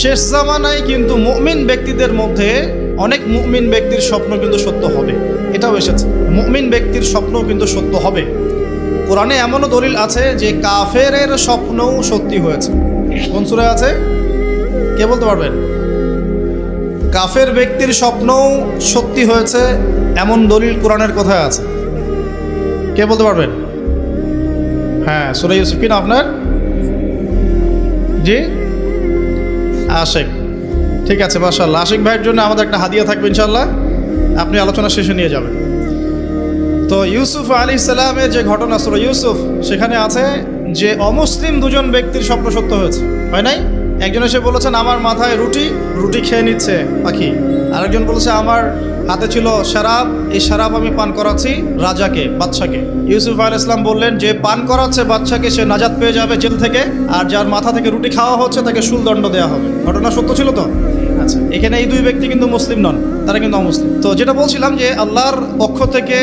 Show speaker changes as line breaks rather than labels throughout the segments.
শেষ জামানায় কিন্তু মুমিন ব্যক্তিদের মধ্যে অনেক মুমিন ব্যক্তির স্বপ্ন কিন্তু সত্য হবে, এটাও এসেছে। মুমিন ব্যক্তির স্বপ্নও কিন্তু সত্য হবে। কোরআনে এমনও দলিল আছে যে কাফেরের স্বপ্নও সত্যি হয়েছে। কোন সূরায় আছে কে বলতে পারবেন? কাফের ব্যক্তির স্বপ্নও সত্যি হয়েছে এমন দলিল কোরআনের কোথায় আছে? কে বলতে পারবেন? হ্যাঁ, সূরা ইউসুফ কি না আপনার? জি, আশিক। ঠিক আছে, মাশাআল্লাহ। আশিক ভাইয়ের জন্য আমাদের একটা হাদিয়া থাকবে ইনশাআল্লাহ, আপনি আলোচনা শেষে নিয়ে যাবেন। তো ইউসুফ আলাইহিস সালামের যে ঘটনা সূরা ইউসুফ, সেখানে আছে যে অমুসলিম দুজন ব্যক্তির স্বপ্ন সত্য হয়েছে, হয় নাই? একজন এসে বলেছেন আমার মাথায় রুটি খেয়ে নিচ্ছে পাখি। আরেকজন বলেছে আমার হাতে ছিল শরাব, এই শরাব আমি পান করাচ্ছি রাজাকে, বাদশাকে। ইউসুফ আলাইহিস সালাম বললেন যে পান করাচ্ছে বাদশাকে সে নাজাত পেয়ে যাবে জেল থেকে, আর যার মাথা থেকে রুটি খাওয়া হচ্ছে তাকে শুলদণ্ড দেওয়া হবে। ঘটনা সত্য ছিল তো? আচ্ছা, এখানে এই দুই ব্যক্তি কিন্তু মুসলিম নন, তারা কিন্তু অমুসলিম। তো যেটা বলছিলাম যে আল্লাহর পক্ষ থেকে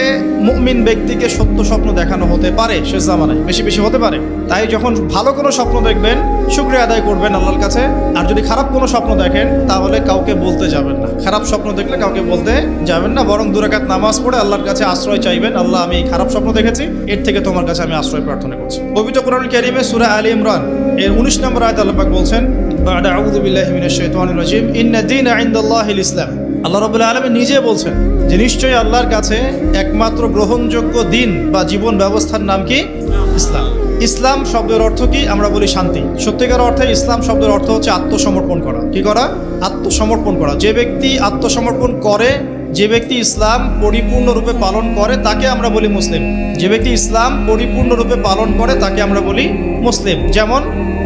মুমিন ব্যক্তিকে সত্য স্বপ্ন দেখানো হতে পারে শেষ জামানায়, বেশি বেশি হতে পারে। তাই যখন ভালো কোনো স্বপ্ন দেখবেন শুকরিয়া আদায় করবেন আল্লাহর কাছে। আর যদি খারাপ কোনো স্বপ্ন দেখেন তাহলে কাউকে বলতে যাবেন না। খারাপ স্বপ্ন দেখলে কাউকে বলতে যাবেন না, বরং 2 রাকাত নামাজ পড়ে আল্লাহর কাছে আশ্রয় চাইবেন। আল্লাহ, আমি এই খারাপ স্বপ্ন দেখেছি, এর থেকে তোমার কাছে আমি আশ্রয় প্রার্থনা করছি। পবিত্র কোরআনুল কারীমে সূরা আলী ইমরান এর 19 নম্বর আয়াতে আল্লাহ পাক বলছেন, বা'দা আউযু বিল্লাহি মিনাশ শাইতানির রাজীম, ইন্না দীনা ইনদাল্লাহিল ইসলাম। আল্লাহ রাব্বুল আলামিন নিজে বলছেন যে নিশ্চয়ই আল্লাহর কাছে একমাত্র গ্রহণযোগ্য দিন বা জীবন ব্যবস্থার নাম কি? ইসলাম। ইসলাম শব্দের অর্থ কি? আমরা বলি শান্তি। সত্যিকার অর্থে ইসলাম শব্দের অর্থ হচ্ছে আত্মসমর্পণ করা। কি করা? আত্মসমর্পণ করা। যে ব্যক্তি আত্মসমর্পণ করে, যে ব্যক্তি ইসলাম পরিপূর্ণরূপে পালন করে তাকে আমরা বলি মুসলিম। যে ব্যক্তি ইসলাম পরিপূর্ণরূপে পালন করে তাকে আমরা বলি মুসলিম। যেমন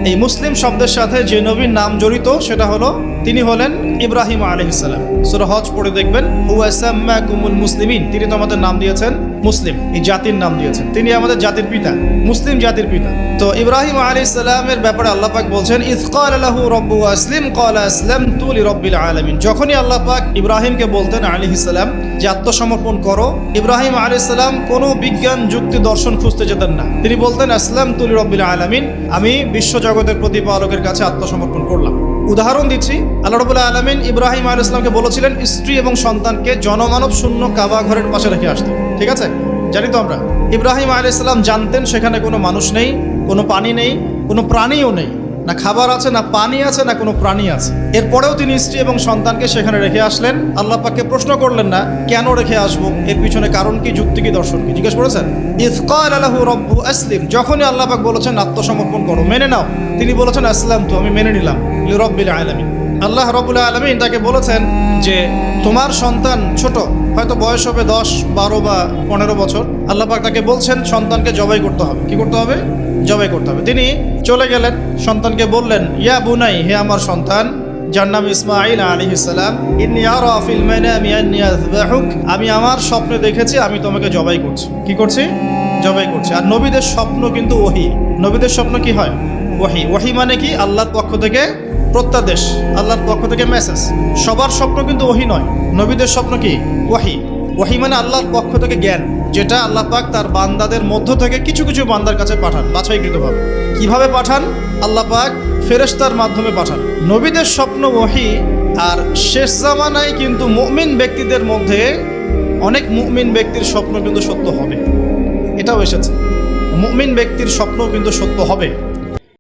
এই মুসলিম শব্দের সাথে যে নবীর নাম জড়িত সেটা হলো, তিনি হলেন ইব্রাহিম আলাইহিস সালাম। সূরা হজ পড়ে দেখবেন, হুয়া সাম্মাকুমুল মুসলিমিন, তিনি তো আমাদের নাম দিয়েছেন মুসলিম, এই জাতির নাম দিয়েছেন। তিনি আমাদের জাতির পিতা, মুসলিম জাতির পিতা। তো ইব্রাহিম আলাইহিস সালামের ব্যাপারে আল্লাহ পাক বলছেন, ইয ক্বালা লাহু রাব্বুহু আসলিম ক্বালা আসলামতু লিরাব্বিল আলামিন। যখনই আল্লাহ পাক ইব্রাহিমকে বলতেন আলাইহিস সালাম যে আত্মসমর্পণ করো, ইব্রাহিম আলাইহিস সালাম কোনো বিজ্ঞান যুক্তি দর্শন খুঁজতে যেতেন না। তিনি বলতেন আসলামতু লিরাব্বিল আলামিন, আমি বিশ্বজগতের প্রতিপালকের কাছে আত্মসমর্পণ করলাম। উদাহরণ দিচ্ছি, আল্লাহ রাব্বুল আলামিন ইব্রাহিম আলাইহিস সালামকে বলেছিলেন স্ত্রী এবং সন্তানকে জনমানব শূন্য কাবা ঘরের পাশে রেখে আসতে। ঠিক আছে, জানি তো আমরা। ইব্রাহিম আলাইহিস সালাম জানতেন সেখানে কোনো মানুষ নেই, কোনো পানি নেই, কোনো প্রাণীও নেই, না খাবার আছে, না পানি আছে, না কোনো প্রাণী আছে। এরপরেও তিনি স্ত্রী এবং সন্তানকে সেখানে রেখে আসলেন। আল্লাহ পাককে প্রশ্ন করলেন না কেন রেখে আসবো, এর পিছনে কারণ কি, যুক্তি কি, দর্শন কি, জিজ্ঞেস করেছেন? ইয ক্বালা লাহু রাব্বুহু আসলিম, যখনই আল্লাহ পাক বলেছেন আত্মসমর্পণ করো, মেনে নাও, তিনি বলেছেন আসলামতু, আমি মেনে নিলাম, লিরাব্বিল আলামিন। আল্লাহ রাব্বুল আলামিন তাকে বলেছেন যে তোমার সন্তান ছোট, হয়তো বয়স হবে 10, 12 বা 15 বছর। আল্লাহ পাক তাকে বলছেন সন্তানকে জবাই করতে হবে। কি করতে হবে? জবাই করতে হবে। তিনি চলে গেলেন, সন্তানকে বললেন, ইয়া বুনাই, হে আমার সন্তান, যার নাম ইসমাঈল আলাইহিস সালাম, ইন্নী আরা ফিল মানামি আন্নী আযবাহুক, আমি আমার স্বপ্নে দেখেছি আমি তোমাকে জবাই করছি। কি করছি? জবাই করছি। আর নবীদের স্বপ্ন কিন্তু ওহী। নবীদের স্বপ্ন কি হয়? ওহী। ওহী মানে কি? আল্লাহর পক্ষ থেকে প্রত্যাদেশ, আল্লাহর পক্ষ থেকে মেসেজ। সবার স্বপ্ন কিন্তু ওহী নয়। নবীদের স্বপ্ন কি? ওহী। ওহী মানে আল্লাহর পক্ষ থেকে জ্ঞান, যেটা আল্লাহ পাক তার বান্দাদের মধ্য থেকে কিছু কিছু বান্দার কাছে পাঠান বাছাইকৃতভাবে। কিভাবে পাঠান? আল্লাহ পাক ফেরেশতার মাধ্যমে পাঠান। নবীদের স্বপ্ন ওহী। আর শেষ জামানায় কিন্তু মুমিন ব্যক্তিদের মধ্যে অনেক মুমিন ব্যক্তির স্বপ্ন কিন্তু সত্য হবে, এটাও এসেছে। মুমিন ব্যক্তির স্বপ্ন কিন্তু সত্য হবে।